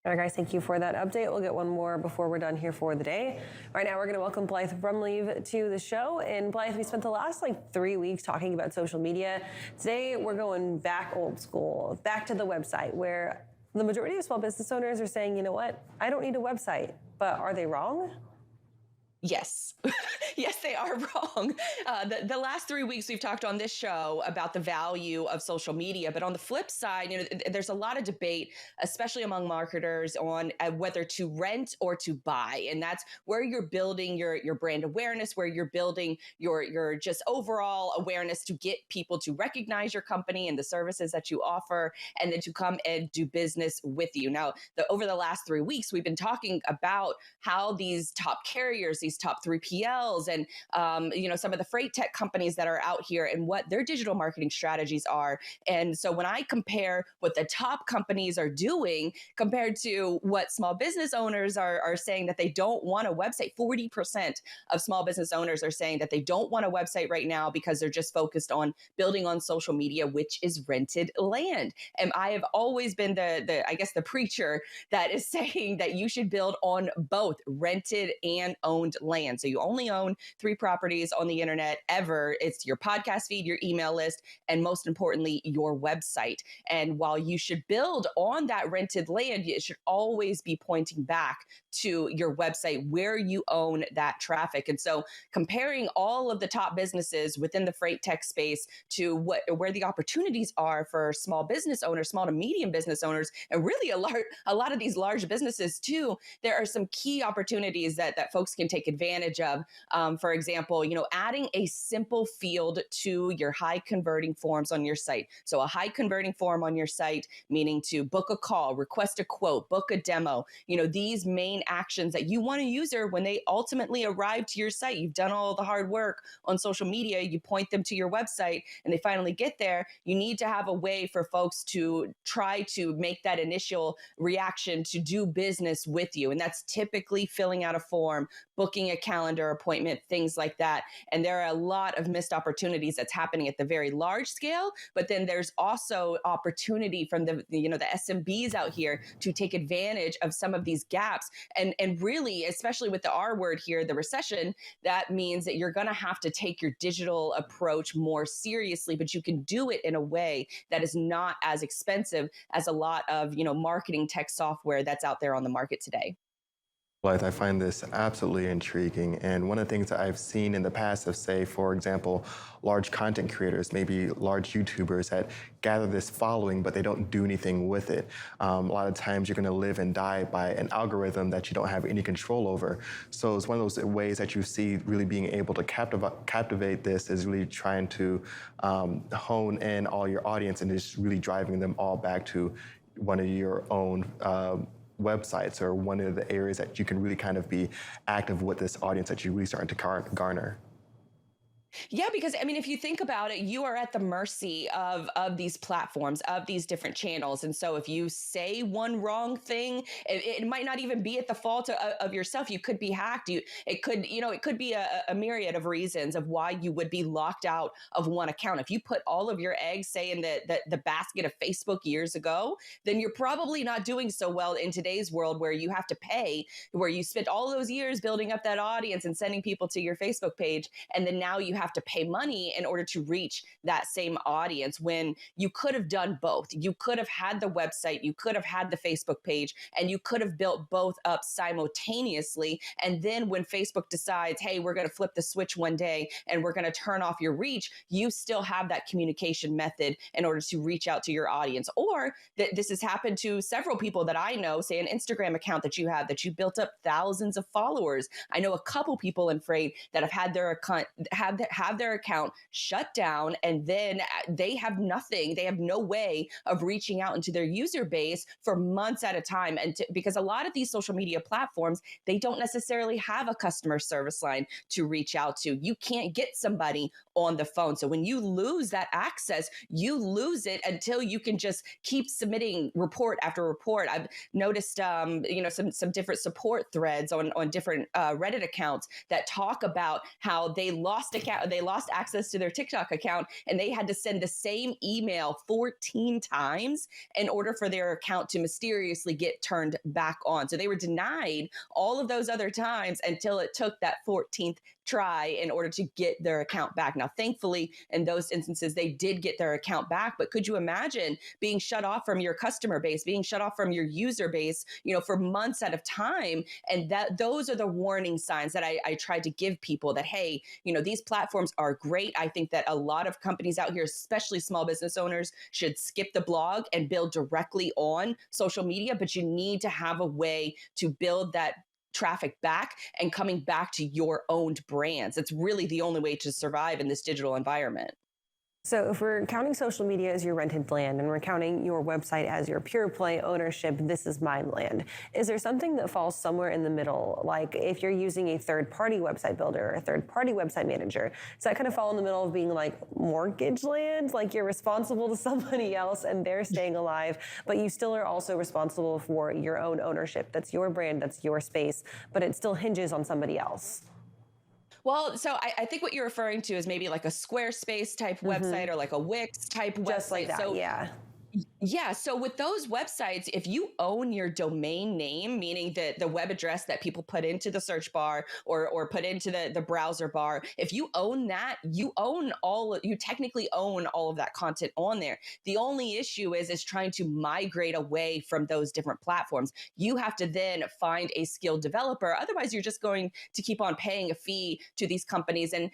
All right, guys, thank you for that update. We'll get one more before we're done here for the day. Right now, we're going to welcome Blythe Brumleve to the show. And Blythe, we spent the last 3 weeks talking about social media. Today, we're going back old school, back to the website, where the majority of small business owners are saying, you know what, I don't need a website. But are they wrong? Yes. Yes, they are wrong. The last 3 weeks we've talked on this show about the value of social media, but on the flip side, there's a lot of debate, especially among marketers, on whether to rent or to buy, and that's where you're building your brand awareness, where you're building your just overall awareness to get people to recognize your company and the services that you offer, and then to come and do business with you. Now, over the last 3 weeks, we've been talking about how these top carriers, these top 3PLs, and some of the freight tech companies that are out here and what their digital marketing strategies are. And so when I compare what the top companies are doing compared to what small business owners are saying that they don't want a website, 40% of small business owners are saying that they don't want a website right now because they're just focused on building on social media, which is rented land. And I have always been the preacher that is saying that you should build on both rented and owned land. So you only own 3 properties on the internet ever. It's your podcast feed, your email list, and most importantly, your website. And while you should build on that rented land, it should always be pointing back to your website where you own that traffic. And so comparing all of the top businesses within the freight tech space to where the opportunities are for small business owners, small to medium business owners, and really a lot of these large businesses too, there are some key opportunities that folks can take advantage of. For example, adding a simple field to your high converting forms on your site. So a high converting form on your site, meaning to book a call, request a quote, book a demo, these main actions that you want a user when they ultimately arrive to your site. You've done all the hard work on social media, you point them to your website and they finally get there. You need to have a way for folks to try to make that initial reaction to do business with you. And that's typically filling out a form, booking a calendar appointment, things like that. And there are a lot of missed opportunities that's happening at the very large scale. But then there's also opportunity from the SMBs out here to take advantage of some of these gaps. And really, especially with the R word here, the recession, that means that you're going to have to take your digital approach more seriously, but you can do it in a way that is not as expensive as a lot of, marketing tech software that's out there on the market today. Blythe, I find this absolutely intriguing. And one of the things that I've seen in the past of, say, for example, large content creators, maybe large YouTubers that gather this following, but they don't do anything with it. A lot of times you're going to live and die by an algorithm that you don't have any control over. So it's one of those ways that you see really being able to captivate this is really trying to hone in all your audience and just really driving them all back to one of your own websites or one of the areas that you can really kind of be active with this audience that you really starting to garner. Yeah, because if you think about it, you are at the mercy of these platforms, of these different channels. And so if you say one wrong thing, it might not even be at the fault of yourself. You could be hacked. It could be a myriad of reasons of why you would be locked out of one account. If you put all of your eggs, say, in the basket of Facebook years ago, then you're probably not doing so well in today's world where you have to pay, where you spent all those years building up that audience and sending people to your Facebook page. And then now you have to pay money in order to reach that same audience when you could have done both. You could have had the website, you could have had the Facebook page, and you could have built both up simultaneously. And then when Facebook decides, hey, we're going to flip the switch one day and we're going to turn off your reach, you still have that communication method in order to reach out to your audience. Or this has happened to several people that I know, say an Instagram account that you have, that you built up thousands of followers. I know a couple people in freight that have had their account, have their account shut down, and then they have nothing. They have no way of reaching out into their user base for months at a time. And because a lot of these social media platforms, they don't necessarily have a customer service line to reach out to. You can't get somebody on the phone. So when you lose that access, you lose it until you can just keep submitting report after report. I've noticed, some different support threads on different Reddit accounts that talk about how they lost account. they lost access to their TikTok account, and they had to send the same email 14 times in order for their account to mysteriously get turned back on. So they were denied all of those other times until it took that 14th try in order to get their account back. Now, thankfully, in those instances, they did get their account back. But could you imagine being shut off from your customer base, being shut off from your user base, for months at a time? And those are the warning signs that I tried to give people that, hey, these platforms are great. I think that a lot of companies out here, especially small business owners, should skip the blog and build directly on social media. But you need to have a way to build that traffic back and coming back to your owned brands. It's really the only way to survive in this digital environment. So if we're counting social media as your rented land and we're counting your website as your pure play ownership, this is my land, is there something that falls somewhere in the middle? Like if you're using a third-party website builder or a third-party website manager, does that kind of fall in the middle of being like mortgage land? Like you're responsible to somebody else and they're staying alive, but you still are also responsible for your own ownership. That's your brand, that's your space, but it still hinges on somebody else. Well, so I think what you're referring to is maybe like a Squarespace type website or like a Wix type website. Just like that, so yeah. Yeah. So with those websites, if you own your domain name, meaning the web address that people put into the search bar or put into the browser bar, if you own that, you technically own all of that content on there. The only issue is trying to migrate away from those different platforms. You have to then find a skilled developer. Otherwise, you're just going to keep on paying a fee to these companies. And,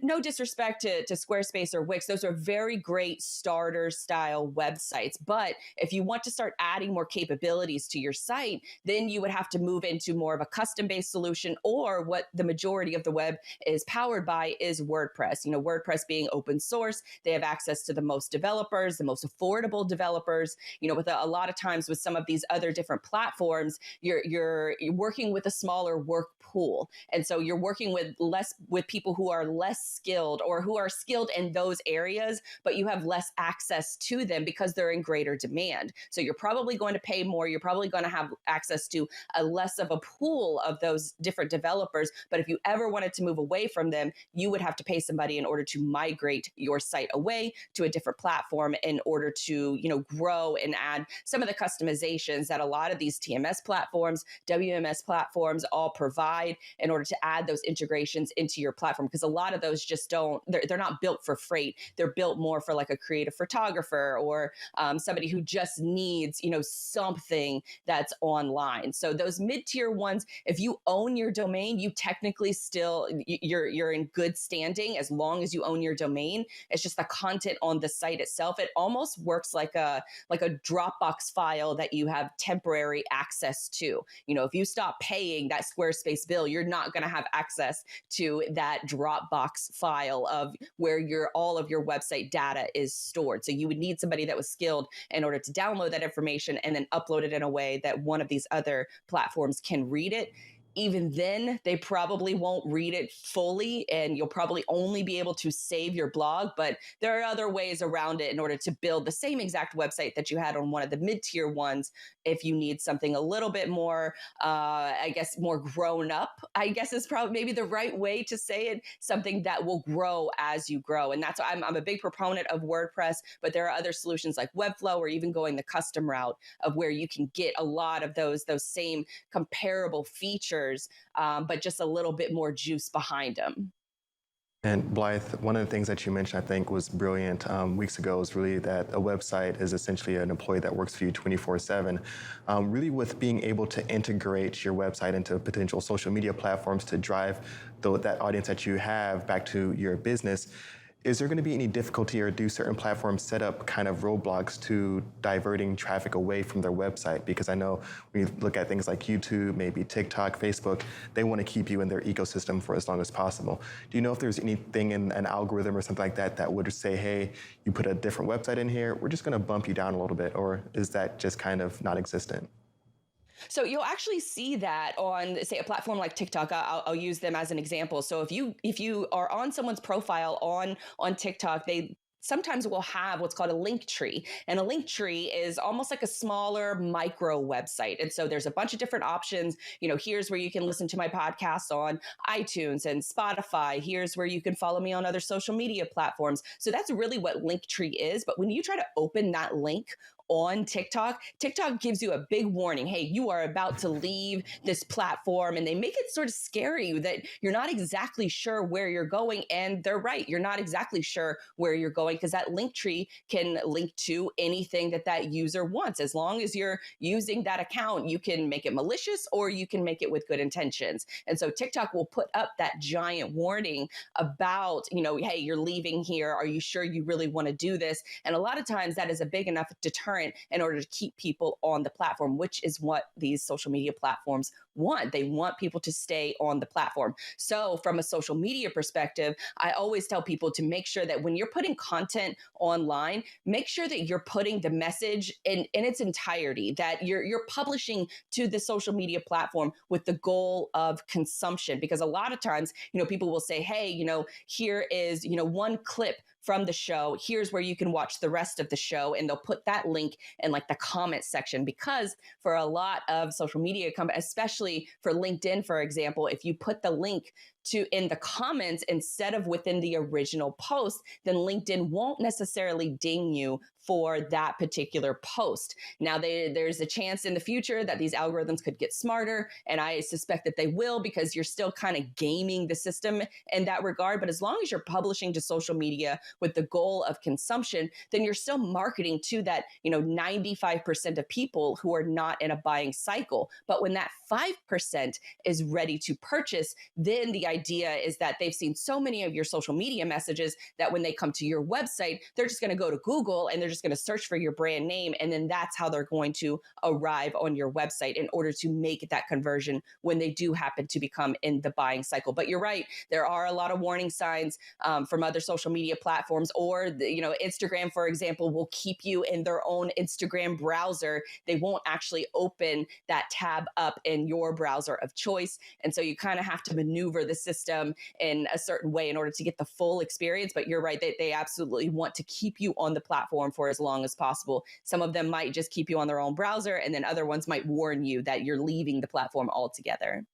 no disrespect to Squarespace or Wix. Those are very great starter style websites. But if you want to start adding more capabilities to your site, then you would have to move into more of a custom-based solution, or what the majority of the web is powered by is WordPress. WordPress being open source, they have access to the most developers, the most affordable developers. With a lot of times with some of these other different platforms, you're working with a smaller work pool. And so you're working with people who are less skilled or who are skilled in those areas, but you have less access to them because they're in greater demand. So you're probably going to pay more. You're probably going to have access to a less of a pool of those different developers. But if you ever wanted to move away from them, you would have to pay somebody in order to migrate your site away to a different platform in order to, grow and add some of the customizations that a lot of these TMS platforms, WMS platforms all provide in order to add those integrations into your platform. Because a lot of those just they're not built for freight. They're built more for like a creative photographer or somebody who just needs, something that's online. So those mid-tier ones, if you own your domain, you technically still, you're in good standing as long as you own your domain. It's just the content on the site itself. It almost works like a Dropbox file that you have temporary access to. If you stop paying that Squarespace bill, you're not going to have access to that Dropbox file of where all of your website data is stored. So you would need somebody that was skilled in order to download that information and then upload it in a way that one of these other platforms can read it. Even then, they probably won't read it fully, and you'll probably only be able to save your blog. But there are other ways around it in order to build the same exact website that you had on one of the mid-tier ones. If you need something a little bit more, more grown up, I guess is probably maybe the right way to say it, something that will grow as you grow. And that's why I'm a big proponent of WordPress, but there are other solutions like Webflow or even going the custom route of where you can get a lot of those same comparable features, but just a little bit more juice behind them. And Blythe, one of the things that you mentioned, I think, was brilliant weeks ago is really that a website is essentially an employee that works for you 24/7. Really with being able to integrate your website into potential social media platforms to drive that audience that you have back to your business. Is there going to be any difficulty, or do certain platforms set up kind of roadblocks to diverting traffic away from their website? Because I know when you look at things like YouTube, maybe TikTok, Facebook, they want to keep you in their ecosystem for as long as possible. Do you know if there's anything in an algorithm or something like that that would say, hey, you put a different website in here, we're just going to bump you down a little bit? Or is that just kind of non-existent? So you'll actually see that on, say, a platform like TikTok. I'll use them as an example. So if you are on someone's profile on TikTok, sometimes we'll have what's called a link tree. And a link tree is almost like a smaller micro website. And so there's a bunch of different options. Here's where you can listen to my podcast on iTunes and Spotify. Here's where you can follow me on other social media platforms. So that's really what Linktree is. But when you try to open that link on TikTok gives you a big warning. Hey, you are about to leave this platform, and they make it sort of scary that you're not exactly sure where you're going. And they're right. You're not exactly sure where you're going because that link tree can link to anything that user wants. As long as you're using that account, you can make it malicious or you can make it with good intentions. And so TikTok will put up that giant warning about, hey, you're leaving here. Are you sure you really want to do this? And a lot of times that is a big enough deterrent in order to keep people on the platform, which is what these social media platforms want. They want people to stay on the platform. So from a social media perspective, I always tell people to make sure that when you're putting content online, make sure that you're putting the message in its entirety, that you're publishing to the social media platform with the goal of consumption. Because a lot of times, people will say, hey, here is, one clip from the show. Here's where you can watch the rest of the show. And they'll put that link in like the comment section, because for a lot of social media companies, especially for LinkedIn, for example, if you put the link in the comments instead of within the original post, then LinkedIn won't necessarily ding you for that particular post. Now, there's a chance in the future that these algorithms could get smarter, and I suspect that they will, because you're still kind of gaming the system in that regard. But as long as you're publishing to social media with the goal of consumption, then you're still marketing to that, 95% of people who are not in a buying cycle. But when that 5% is ready to purchase, then the idea is that they've seen so many of your social media messages that when they come to your website, they're just going to go to Google and they're just going to search for your brand name. And then that's how they're going to arrive on your website in order to make that conversion when they do happen to become in the buying cycle. But you're right. There are a lot of warning signs from other social media platforms, or, Instagram, for example, will keep you in their own Instagram browser. They won't actually open that tab up in your browser of choice. And so you kind of have to maneuver the system in a certain way in order to get the full experience. But you're right, they absolutely want to keep you on the platform for as long as possible. Some of them might just keep you on their own browser, and then other ones might warn you that you're leaving the platform altogether.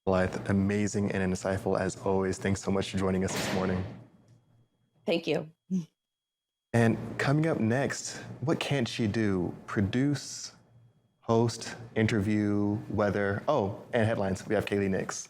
Blythe, amazing and insightful as always. Thanks so much for joining us this morning. Thank you. And coming up next, what can't she do? Produce, host, interview, weather, and headlines. We have Kaylee Nix.